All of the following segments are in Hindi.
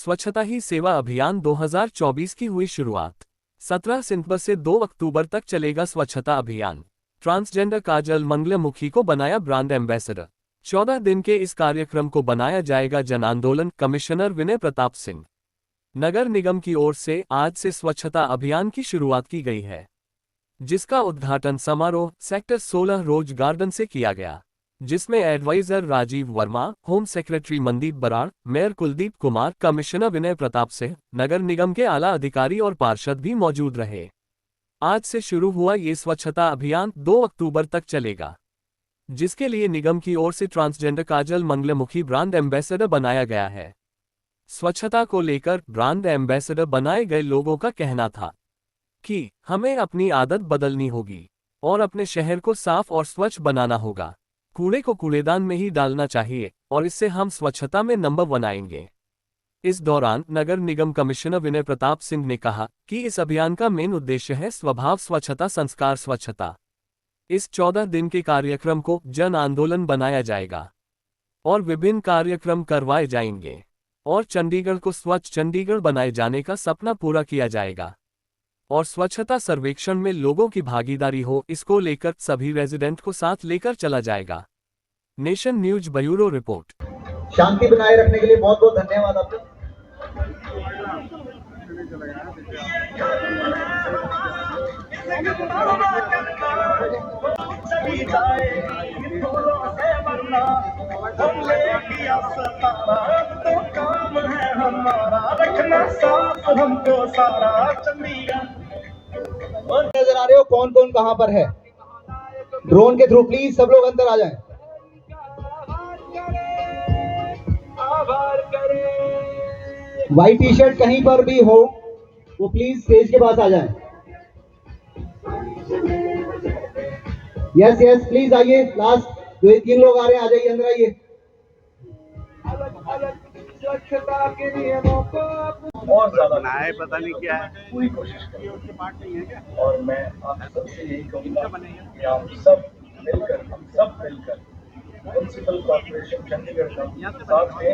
स्वच्छता ही सेवा अभियान 2024 की हुई शुरुआत। 17 सितंबर से 2 अक्टूबर तक चलेगा स्वच्छता अभियान। ट्रांसजेंडर काजल मंगलमुखी को बनाया ब्रांड एम्बेसडर। 14 दिन के इस कार्यक्रम को बनाया जाएगा जन आंदोलन। कमिश्नर विनय प्रताप सिंह। नगर निगम की ओर से आज से स्वच्छता अभियान की शुरुआत की गई है, जिसका उद्घाटन समारोह सेक्टर 16 रोज गार्डन से किया गया, जिसमें adviser Rajiv Verma, home secretary Mandeep Brar, mayor Kuldeep Kumar, commissioner Vinay Pratap Singh, नगर निगम के आला अधिकारी और पार्षद भी मौजूद रहे। आज से शुरू हुआ ये स्वच्छता अभियान 2 अक्टूबर तक चलेगा, जिसके लिए निगम की ओर से ट्रांसजेंडर काजल मंगलमुखी ब्रांड एम्बेसडर बनाया गया है। स्वच्छता को लेकर ब्रांड एम्बेसडर बनाए गए लोगों का कहना था कि हमें अपनी आदत बदलनी होगी और अपने शहर को साफ और स्वच्छ बनाना होगा। कूड़े को कूड़ेदान में ही डालना चाहिए और इससे हम स्वच्छता में नंबर 1 आएंगे। इस दौरान नगर निगम कमिश्नर विनय प्रताप सिंह ने कहा कि इस अभियान का मेन उद्देश्य है स्वभाव स्वच्छता, संस्कार स्वच्छता। इस 14 दिन के कार्यक्रम को जन आंदोलन बनाया जाएगा और विभिन्न कार्यक्रम करवाए जाएंगे और चंडीगढ़ को स्वच्छ चंडीगढ़ बनाए जाने का सपना पूरा किया जाएगा और स्वच्छता सर्वेक्षण में लोगों की भागीदारी हो, इसको लेकर सभी रेजिडेंट को साथ लेकर चला जाएगा। Nation news bureau report. शांति बनाए रखने के लिए बहुत बहुत धन्यवाद आपका। हमको सारा चंडीगढ़ नजर आ रहे हो, कौन कौन कहां पर है? ड्रोन के थ्रू प्लीज सब लोग अंदर आ जाएं। व्हाइट टी शर्ट कहीं पर भी हो वो प्लीज स्टेज के पास आ जाएं। यस यस प्लीज आइए। लास्ट 2-3 लोग आ रहे हैं, आ जाइए, अंदर आइए। स्वच्छता के नियमों को और ज्यादा बनाए, पता नहीं क्या है, पूरी कोशिश करें। और मैं आप सबसे यही कहूँगा कि आप सब मिलकर, हम सब मिलकर म्युनिसिपल कॉर्पोरेशन चंडीगढ़ का साथ में ये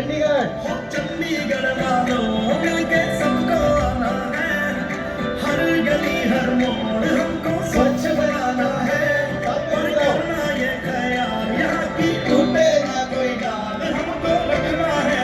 क्या चंडीगढ़ वालों मिलके सबको आना है, हर गली हर मोड़ हमको स्वच्छ बनाना है और करना ये ख्याल यहाँ की टूटे ना कोई डाल, हमको रखना है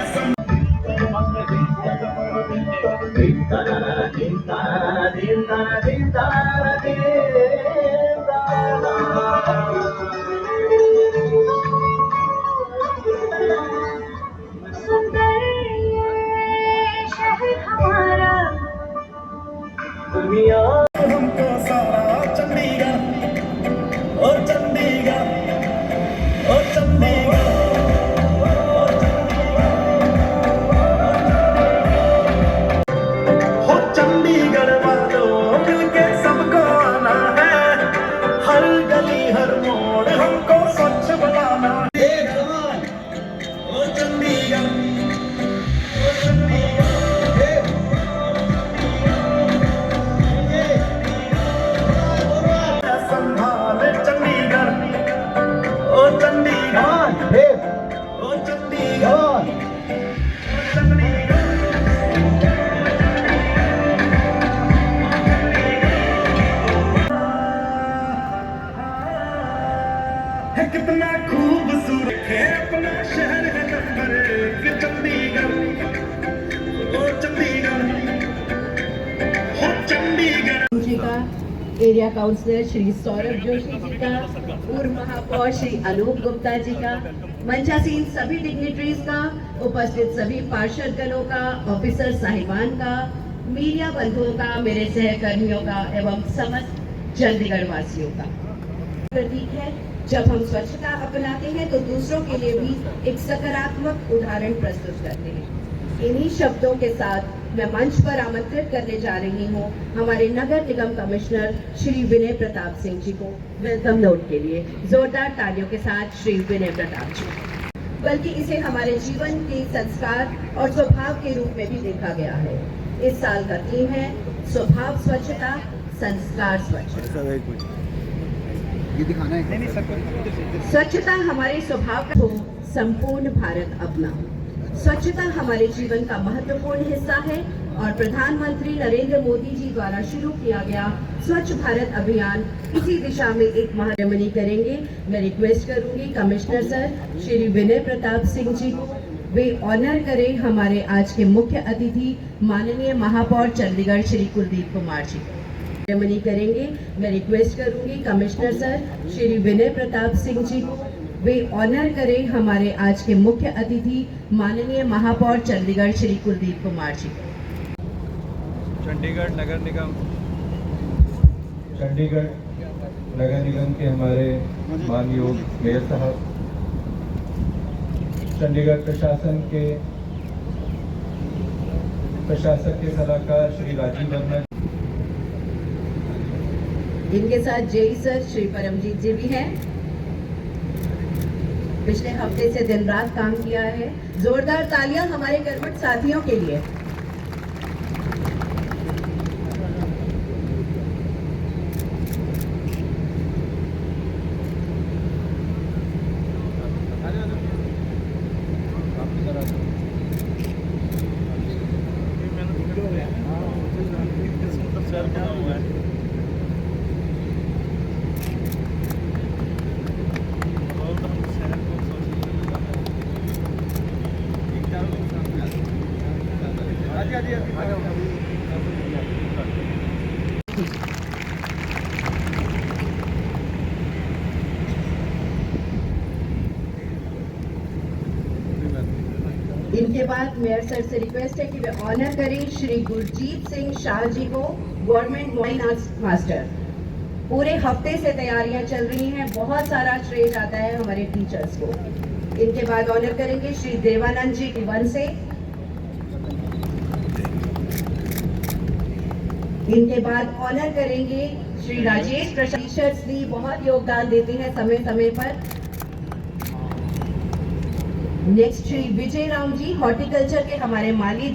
दुनिया हमको सारा चंडीगढ़ और चंडीगढ़ और चंडीगढ़ हो चंडीगढ़ वालों मिलके सबको आना है, हर गली हर मोड़ हमको स्वच्छ बनाना है। ओ चंडीगढ़ कितना खूबसूरत है अपना शहर है नंबर 1 चंडीगढ़। ओ चंडीगढ़ हो चंडीगढ़ जी का एरिया काउंसलर श्री सौरभ जोशी जी का, पूर्व महापौर श्री अनूप गुप्ता जी का, मंचासीन सभी डिग्निटरीज का, उपस्थित सभी पार्षदगणों का, ऑफिसर साहिबान का, मीडिया बंधुओं का, मेरे सहकर्मियों का एवं समस्त चंडीगढ़ वासियों का। प्रतीक है जब हम स्वच्छता अपनाते हैं तो दूसरों के लिए भी एक सकारात्मक उदाहरण प्रस्तुत करते हैं। इन्हीं शब्दों के साथ मैं मंच पर आमंत्रित करने जा रही हूँ हमारे नगर निगम कमिश्नर श्री विनय प्रताप सिंह जी को वेलकम नोट के लिए। जोरदार तालियों के साथ श्री विनय प्रताप जी। बल्कि इसे हमारे जीवन के संस्कार और स्वभाव के रूप में भी देखा गया है। इस साल का थीम है स्वभाव स्वच्छता, संस्कार स्वच्छता। ये दिखाना है। स्वच्छता हमारे स्वभाव का हो संपूर्ण भारत अपना। स्वच्छता हमारे जीवन का महत्वपूर्ण हिस्सा है और प्रधानमंत्री नरेंद्र मोदी जी द्वारा शुरू किया गया स्वच्छ भारत अभियान इसी दिशा में एक सेरेमनी करेंगे। मैं रिक्वेस्ट करूंगी कमिश्नर सर श्री विनय प्रताप सिंह जी को, वे ऑनर करें हमारे आज के मुख्य अतिथि माननीय महापौर चंडीगढ़ श्री कुलदीप कुमार जी को। सेरेमनी करेंगे। मैं रिक्वेस्ट करूंगी कमिश्नर सर श्री विनय प्रताप सिंह जी को, वे ऑनर करें हमारे आज के मुख्य अतिथि माननीय महापौर चंडीगढ़ श्री कुलदीप कुमार जी को। चंडीगढ़ नगर निगम के हमारे मानयोग मेयर साहब, चंडीगढ़ प्रशासक के सलाहकार श्री राजीव वर्मा, इनके साथ जेई सर श्री परमजीत जी भी हैं। पिछले हफ्ते से दिन रात काम किया है। जोरदार तालियां हमारे कर्मठ साथियों के लिए। इनके बाद मेयर सर से रिक्वेस्ट है कि वे ऑनर करें श्री गुरजीत सिंह शाह जी को, गवर्नमेंट फाइन आर्ट्स मास्टर। पूरे हफ्ते से तैयारियां चल रही हैं, बहुत सारा श्रेय जाता है हमारे टीचर्स को। इनके बाद ऑनर करेंगे श्री देवानंद जी वन से। इनके बाद ऑनर करेंगे श्री राजेश टीचर्स भी बहुत योगदान देते हैं समय समय पर। नेक्स्ट श्री विजय राम जी हॉर्टिकल्चर के हमारे माली।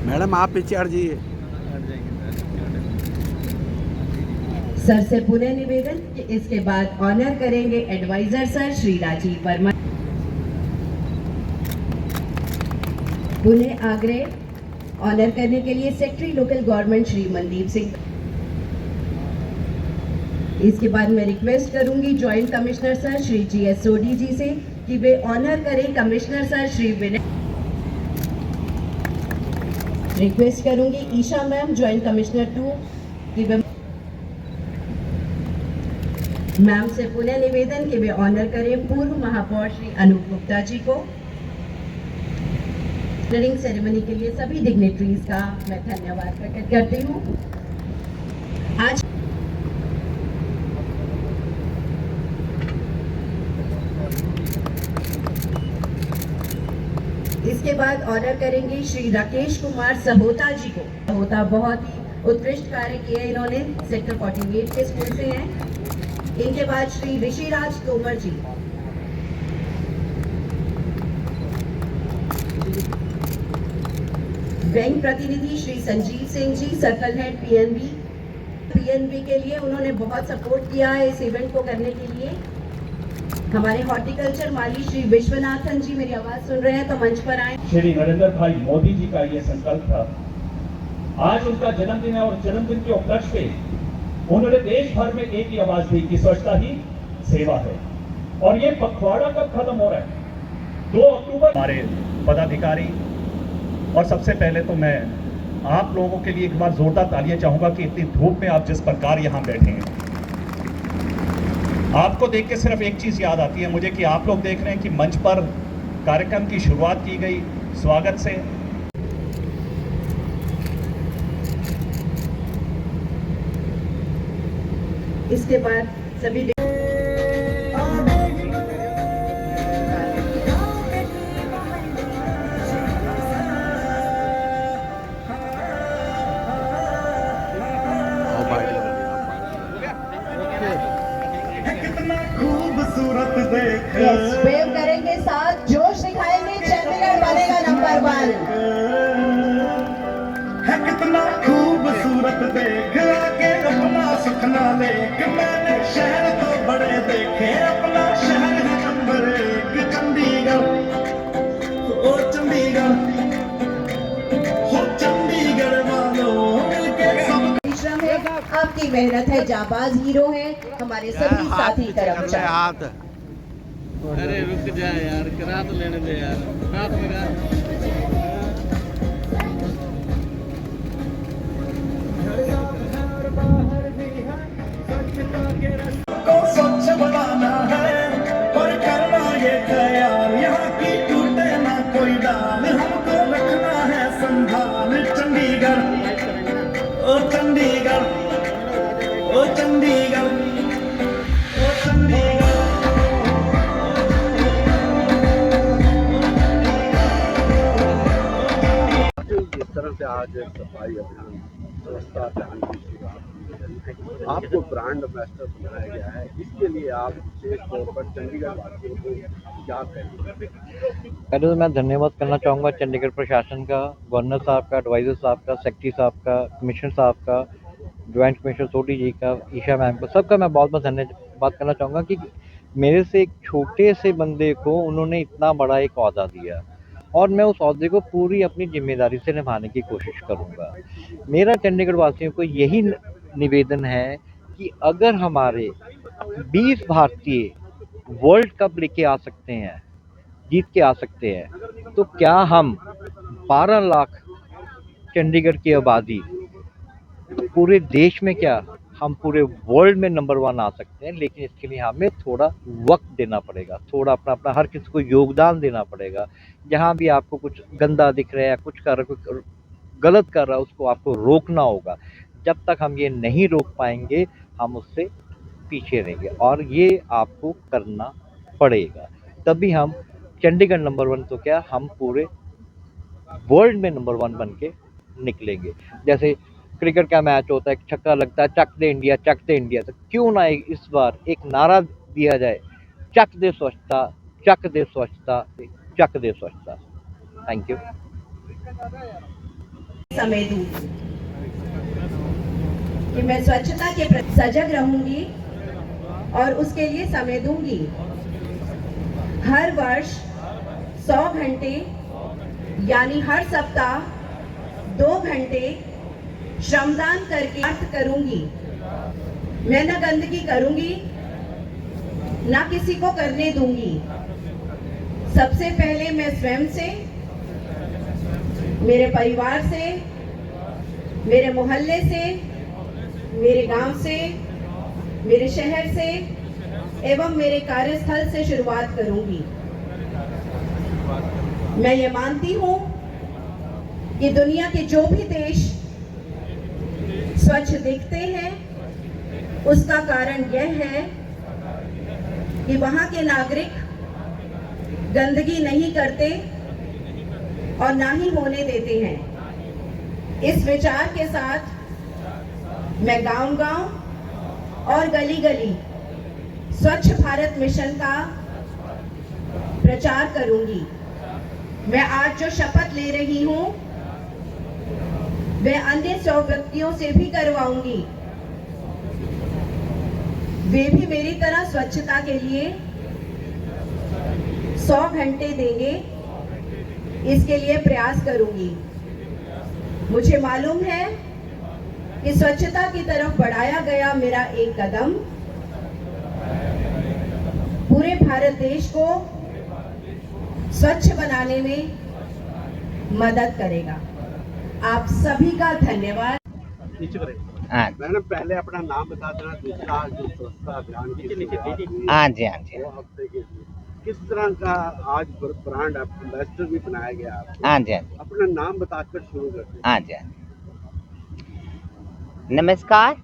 मैडम आप पीछे हट जाइए। सर से पुनः निवेदन कि इसके बाद ऑनर करेंगे एडवाइजर सर श्री राजीव वर्मा। पुनः आग्रह ऑनर करने के लिए secretary local government Shri Mandeep Singh. इसके बाद मैं रिक्वेस्ट करूंगी joint commissioner sir Shri GS सोडी जी से कि वे ऑनर करें कमिश्नर सर श्री विनय। रिक्वेस्ट करूंगी ईशा मैम जॉइंट कमिश्नर 2 कि वे मैम से पुनः निवेदन कि वे ऑनर करें पूर्व महापौर श्री अनूप गुप्ता जी को। रिंग सेरेमनी के लिए सभी डिग्नेटरीज का मैं धन्यवाद प्रकट करती हूँ। आज इसके बाद ऑनर करेंगे श्री राकेश कुमार सहोता जी को। सहोता बहुत ही उत्कृष्ट कार्य किया इन्होंने, सेक्टर 48 के स्कूल से हैं। इनके बाद श्री ऋषिराज तोमर जी। बैंक प्रतिनिधि Shri Sanjeev Singh ji circle head PNB के लिए उन्होंने बहुत सपोर्ट किया है इस इवेंट को करने के लिए। हमारे हॉर्टिकल्चर माली श्री विश्वनाथन जी मेरी आवाज सुन रहे हैं तो मंच पर आए। श्री नरेंद्र भाई मोदी जी का ये संकल्प था। आज उनका जन्मदिन है और जन्मदिन के उपलक्ष्य पे उन्होंने देश भर में एक ही आवाज दी कि स्वच्छता ही सेवा है। और ये पखवाड़ा कब खत्म हो रहा है? 2 अक्टूबर। हमारे पदाधिकारी और सबसे पहले तो मैं आप लोगों के लिए एक बार जोरदार तालियां चाहूंगा कि इतनी धूप में आप जिस प्रकार यहां बैठे हैं, आपको देख के सिर्फ एक चीज याद आती है मुझे कि आप लोग देख रहे हैं कि मंच पर कार्यक्रम की शुरुआत की गई स्वागत से। इसके बाद सभी कितना है कितना खूबसूरत देख आके अपना सुखना लेक मैंने शहर तो बड़े देखे अपना शहर है नंबर एक चंडीगढ़ ओ चंडीगढ़ हो चंडीगढ़ वालों मिलके सब परिश्रम है, आपकी मेहनत है, जाबाज हीरो है हमारे सभी साथी कर्मचारी। हाथ अरे रुक जा यार, करा तो लेने दे यार, हाथ लगा। को स्वच्छ बनाना है और करना ये ख्याल यहाँ की टूटे ना कोई डाल हमको रखना है संभाल चंडीगढ़ ओ चंडीगढ़ ओ चंडीगढ़ ओ चंडीगढ़। जिस तरह से आज सफाई अभियान स्वच्छता अभियान की शुरुआत हुई है, आपको ब्रांड एम्बेसडर बनाया गया है, इसके लिए आप विशेष तौर पर चंडीगढ़ वासियों को क्या कहेंगे? पहले तो मैं धन्यवाद करना चाहूँगा चंडीगढ़ प्रशासन का, गवर्नर साहब का, एडवाइज़र साहब का, सेक्रेटरी साहब का, कमिश्नर साहब का, जॉइंट कमिश्नर सोडी जी का, ईशा मैम का, सबका मैं बहुत बहुत धन्यवाद करना चाहूँगा कि मेरे से एक छोटे से बंदे को उन्होंने इतना बड़ा एक ओहदा दिया और मैं उस ओहदे को पूरी अपनी जिम्मेदारी से निभाने की कोशिश करूँगा। मेरा चंडीगढ़ वासियों को यही निवेदन है कि अगर हमारे 20 भारतीय वर्ल्ड कप लेके आ सकते हैं, जीत के आ सकते हैं, तो क्या हम 12 लाख चंडीगढ़ की आबादी पूरे देश में, क्या हम पूरे वर्ल्ड में नंबर 1 आ सकते हैं? लेकिन इसके लिए हमें थोड़ा वक्त देना पड़ेगा, थोड़ा अपना हर किसी को योगदान देना पड़ेगा। जहाँ भी आपको कुछ गंदा दिख रहा है, कुछ कर रहा, कुछ गलत कर रहा है, उसको आपको रोकना होगा। जब तक हम ये नहीं रोक पाएंगे हम उससे पीछे रहेंगे और ये आपको करना पड़ेगा, तभी हम चंडीगढ़ नंबर 1 तो क्या, हम पूरे वर्ल्ड में नंबर 1 बन के निकलेंगे। जैसे क्रिकेट का मैच होता है, छक्का लगता है, चक दे इंडिया, चक दे इंडिया, तो क्यों ना इस बार एक नारा दिया जाए, चक दे स्वच्छता, चक दे स्वच्छता, चक दे स्वच्छता। Thank you. समय दूं कि मैं स्वच्छता के प्रति सजग रहूंगी और उसके लिए समय दूंगी। हर वर्ष 100 घंटे यानी हर सप्ताह 2 घंटे श्रमदान करके अर्थ करूंगी। मैं न गंदगी करूंगी न किसी को करने दूंगी। सबसे पहले मैं स्वयं से, मेरे परिवार से, मेरे मोहल्ले से, मेरे गांव से, मेरे शहर से एवं मेरे कार्यस्थल से शुरुआत करूंगी। मैं ये मानती हूं कि दुनिया के जो भी देश स्वच्छ दिखते हैं उसका कारण यह है कि वहां के नागरिक गंदगी नहीं करते और ना ही होने देते हैं। इस विचार के साथ मैं गांव-गांव और गली-गली स्वच्छ भारत मिशन का प्रचार करूंगी। मैं आज जो शपथ ले रही हूं वह अन्य 100 व्यक्तियों से भी करवाऊंगी। वे भी मेरी तरह स्वच्छता के लिए 100 घंटे देंगे, इसके लिए प्रयास करूंगी। मुझे मालूम है कि स्वच्छता की तरफ बढ़ाया गया मेरा एक कदम पूरे भारत देश को स्वच्छ बनाने में मदद करेगा। आप सभी का धन्यवाद। मैडम पहले अपना नाम बता देना, दूसरा जो स्वच्छता अभियान की शुरुआत हुई, हाँ जी, हाँ जी, 2 हफ्ते के लिए किस तरह का आज ब्रांड एम्बेसडर भी बनाया गया आपको? हाँ जी, हाँ जी, अपना नाम बताकर शुरू करते हैं। हाँ जी, हाँ जी। नमस्कार,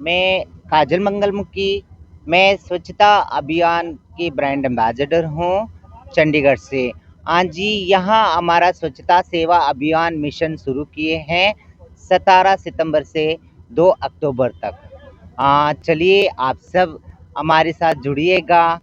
मैं काजल मंगलमुखी, मैं स्वच्छता अभियान की ब्रांड एम्बेसडर हूँ चंडीगढ़ से। हाँ जी, यहाँ हमारा स्वच्छता सेवा अभियान मिशन शुरू किए हैं 17 सितंबर से 2 अक्टूबर तक। चलिए आप सब हमारे साथ जुड़िएगा।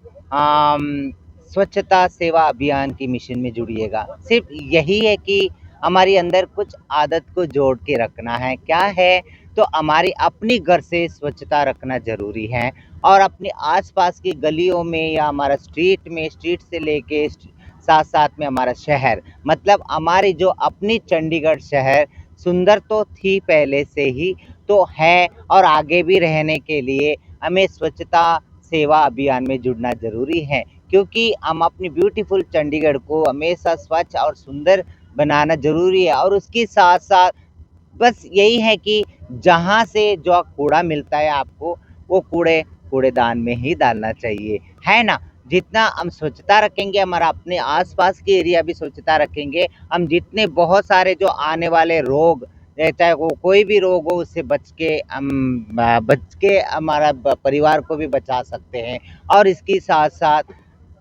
स्वच्छता सेवा अभियान की मिशन में जुड़िएगा। सिर्फ यही है कि हमारी अंदर कुछ आदत को जोड़ के रखना है। क्या है? तो हमारी अपनी घर से स्वच्छता रखना ज़रूरी है और अपने आसपास की गलियों में या हमारा स्ट्रीट से लेके साथ साथ में हमारा शहर, मतलब हमारी जो अपनी चंडीगढ़ शहर सुंदर तो थी पहले से ही, तो है और आगे भी रहने के लिए हमें स्वच्छता सेवा अभियान में जुड़ना ज़रूरी है, क्योंकि हम अपनी ब्यूटीफुल चंडीगढ़ को हमेशा स्वच्छ और सुंदर बनाना ज़रूरी है। और उसके साथ साथ बस यही है कि जहाँ से जो कूड़ा मिलता है आपको, वो कूड़ेदान में ही डालना चाहिए, है ना? जितना हम स्वच्छता रखेंगे, हमारा अपने आसपास के एरिया भी स्वच्छता रखेंगे, हम जितने बहुत सारे जो आने वाले रोग, चाहे वो कोई भी रोग हो, उससे बच के हमारा परिवार को भी बचा सकते हैं। और इसके साथ साथ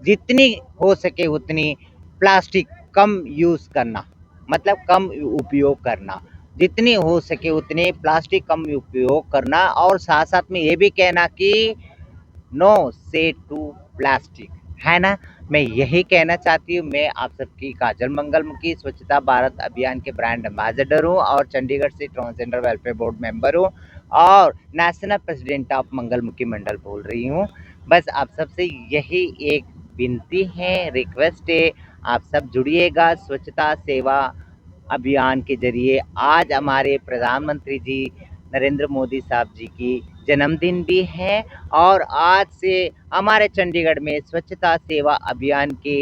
जितनी हो सके उतनी प्लास्टिक कम यूज़ करना, मतलब कम उपयोग करना, जितनी हो सके उतनी प्लास्टिक कम उपयोग करना। और साथ साथ में ये भी कहना कि नो से टू प्लास्टिक, है ना? मैं यही कहना चाहती हूँ। मैं आप सबकी काजल मंगलमुखी स्वच्छता भारत अभियान के ब्रांड एम्बेसडर हूँ और चंडीगढ़ से ट्रांसजेंडर वेलफेयर बोर्ड मेंबर हूँ और नेशनल प्रेसिडेंट ऑफ मंगलमुखी मंडल बोल रही हूँ। बस आप सबसे यही एक विनती है, रिक्वेस्ट है, आप सब जुड़िएगा स्वच्छता सेवा अभियान के जरिए। आज हमारे प्रधानमंत्री जी नरेंद्र मोदी साहब जी की जन्मदिन भी है और आज से हमारे चंडीगढ़ में स्वच्छता सेवा अभियान के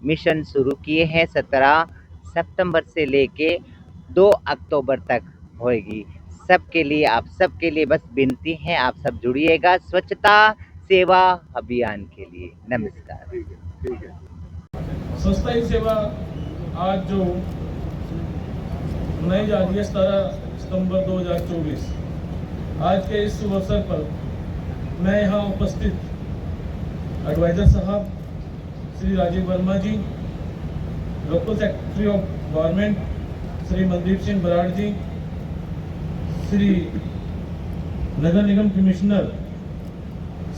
मिशन शुरू किए हैं। 17 सितंबर से लेके 2 अक्टूबर तक होएगी। सबके लिए, आप सबके लिए बस विनती है, आप सब जुड़िएगा स्वच्छता सेवा अभियान के लिए। नमस्कार। ठीक है। स्वच्छता ही सेवा आज जो मनाई जा रही है 17 सितंबर 2024, आज के इस शुभ अवसर पर मैं यहाँ उपस्थित एडवाइजर साहब Shri Rajiv Verma ji, local secretary of government Shri Mandeep Singh Brar ji, Shri नगर निगम कमिश्नर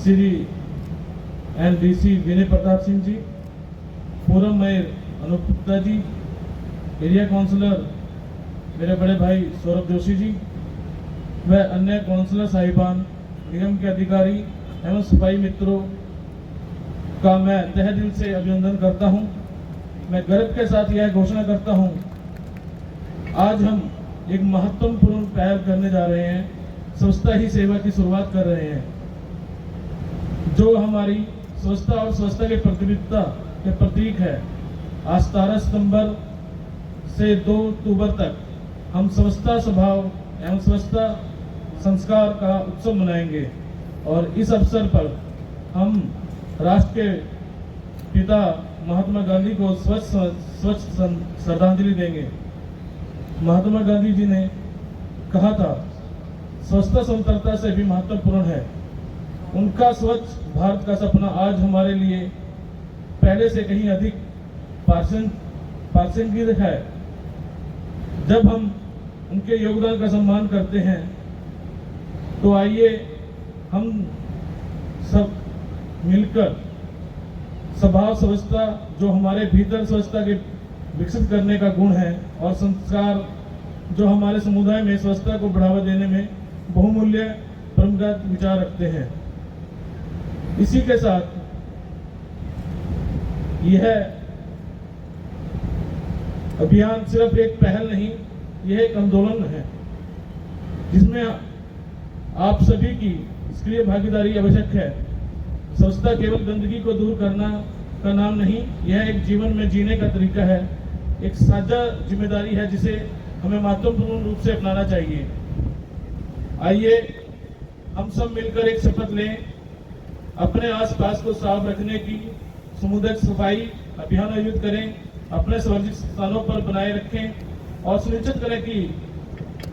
श्री NDC विनय प्रताप सिंह जी, पूर्व mayor Anoop Gupta ji, area councillor मेरे बड़े भाई सौरभ जोशी जी व अन्य काउंसलर साहिबान, निगम के अधिकारी एवं सफाई मित्रों का मैं तहे दिल से अभिनंदन करता हूं। मैं गर्व के साथ यह घोषणा करता हूं, आज हम एक महत्वपूर्ण पहल करने जा रहे हैं, स्वच्छता ही सेवा की शुरुआत कर रहे हैं, जो हमारी स्वच्छता और स्वच्छता की प्रतिबद्धता के प्रतीक है। आज 17 सितंबर से 2 अक्टूबर तक हम स्वच्छता स्वभाव एवं स्वच्छता संस्कार का उत्सव मनाएंगे और इस अवसर पर हम राष्ट्र के पिता महात्मा गांधी को स्वच्छ श्रद्धांजलि देंगे। महात्मा गांधी जी ने कहा था, स्वच्छता स्वतंत्रता से भी महत्वपूर्ण है। उनका स्वच्छ भारत का सपना आज हमारे लिए पहले से कहीं अधिक प्रासंगिक है। जब हम उनके योगदान का सम्मान करते हैं तो आइए हम सब मिलकर स्वभाव स्वच्छता, जो हमारे भीतर स्वच्छता के विकसित करने का गुण है, और संस्कार जो हमारे समुदाय में स्वच्छता को बढ़ावा देने में बहुमूल्य परंपरागत विचार रखते हैं। इसी के साथ यह अभियान सिर्फ एक पहल नहीं, यह एक आंदोलन है जिसमें आप सभी की सक्रिय भागीदारी आवश्यक है। स्वच्छता केवल गंदगी को दूर करना का नाम नहीं, यह एक जीवन में जीने का तरीका है, एक साझा जिम्मेदारी है जिसे हमें महत्वपूर्ण रूप से अपनाना चाहिए। आइए हम सब मिलकर एक शपथ लें, अपने आसपास को साफ रखने की सामुदायिक सफाई अभियान आयोजित करें, अपने सार्वजनिक स्थानों पर बनाए रखें और सुनिश्चित करें कि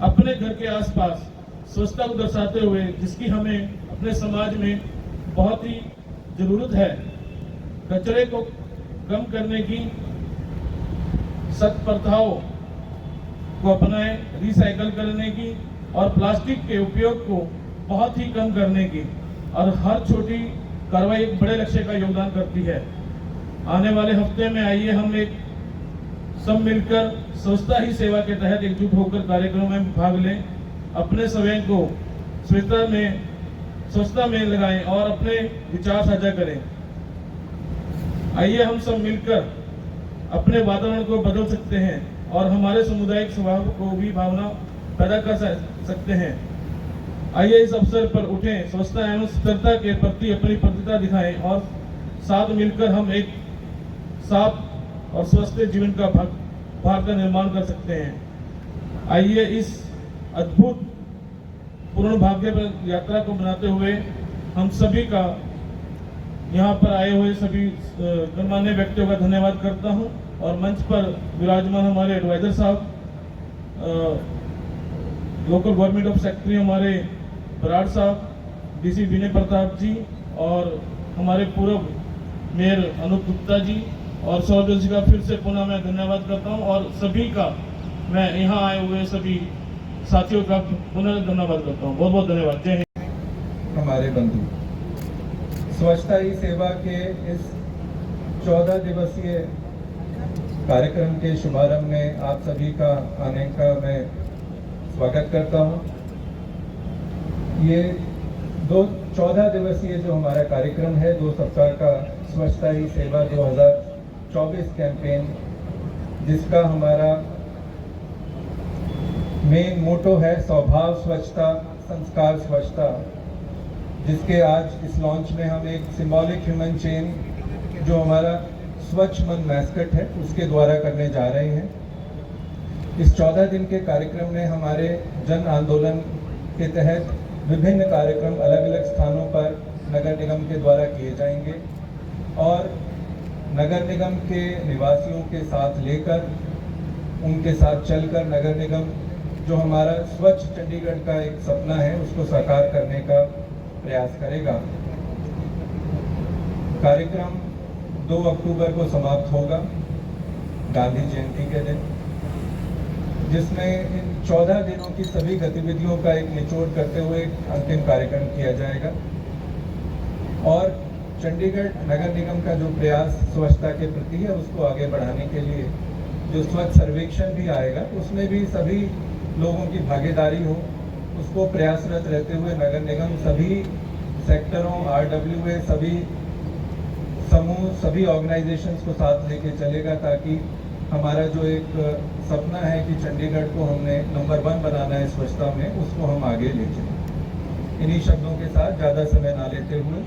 अपने घर के आसपास स्वच्छता को दर्शाते हुए, जिसकी हमें अपने समाज में बहुत ही जरूरत है, कचरे को कम करने की सख्त प्रथाओं को अपनाएं, रिसाइकल करने की और प्लास्टिक के उपयोग को बहुत ही कम करने की, और हर छोटी कार्रवाई एक बड़े लक्ष्य का योगदान करती है। आने वाले हफ्ते में आइए हम एक सब मिलकर स्वच्छता ही सेवा के तहत एकजुट होकर कार्यक्रम में भाग लें, अपने समय को स्वच्छता में लगाएं और अपने विचार साझा करें। आइए हम सब मिलकर अपने वातावरण को बदल सकते हैं और हमारे सामुदायिक स्वभाव को भी भावना पैदा कर सकते हैं। आइए इस अवसर पर उठें, स्वच्छता एवं सुंदरता के प्रति अपनी प्रतिबद्धता दिखाएं और साथ मिलकर हम एक साफ और स्वस्थ जीवन का भारत का निर्माण कर सकते हैं। आइए इस अद्भुत पूर्ण भाग्य पर यात्रा को बनाते हुए हम सभी का यहाँ पर आए हुए सभी गणमान्य व्यक्तियों का धन्यवाद करता हूँ और मंच पर विराजमान हमारे एडवाइजर साहब, लोकल गवर्नमेंट ऑफ सेक्रेटरी हमारे बराड़ साहब, डीसी विनय प्रताप जी और हमारे पूर्व मेयर अनूप गुप्ता जी और सौरभ जोशी का फिर से पुनः मैं धन्यवाद करता हूं और सभी का मैं यहाँ आए हुए सभी साथियों का पुनः धन्यवाद करता हूं। बहुत बहुत धन्यवाद। जय हिंद। हमारे बंधु, स्वच्छता ही सेवा के इस 14 दिवसीय कार्यक्रम के शुभारंभ में आप सभी का आने का मैं स्वागत करता हूं। ये 14 दिवसीय जो हमारा कार्यक्रम है, 2 सप्ताह का स्वच्छता ही सेवा 2024 कैंपेन, जिसका हमारा मेन मोटो है स्वभाव स्वच्छता संस्कार स्वच्छता, जिसके आज इस लॉन्च में हम एक सिंबॉलिक ह्यूमन चेन जो हमारा स्वच्छ मन मैस्कट है उसके द्वारा करने जा रहे हैं। इस 14 दिन के कार्यक्रम में हमारे जन आंदोलन के तहत विभिन्न कार्यक्रम अलग अलग स्थानों पर नगर निगम के द्वारा किए जाएंगे और नगर निगम के निवासियों के साथ लेकर उनके साथ चलकर नगर निगम जो हमारा स्वच्छ चंडीगढ़ का एक सपना है उसको साकार करने का प्रयास करेगा। कार्यक्रम 2 अक्टूबर को समाप्त होगा, गांधी जयंती के दिन, जिसमें इन 14 दिनों की सभी गतिविधियों का एक निचोड़ करते हुए एक अंतिम कार्यक्रम किया जाएगा और चंडीगढ़ नगर निगम का जो प्रयास स्वच्छता के प्रति है उसको आगे बढ़ाने के लिए जो स्वच्छ सर्वेक्षण भी आएगा उसमें भी सभी लोगों की भागीदारी हो, उसको प्रयासरत रहते हुए नगर निगम सभी सेक्टरों, RWA, सभी समूह, सभी ऑर्गेनाइजेशंस को साथ लेके चलेगा ताकि हमारा जो एक सपना है कि चंडीगढ़ को हमने नंबर 1 बनाना है स्वच्छता में, उसको हम आगे ले चलें। इन्हीं शब्दों के साथ ज़्यादा समय ना लेते हुए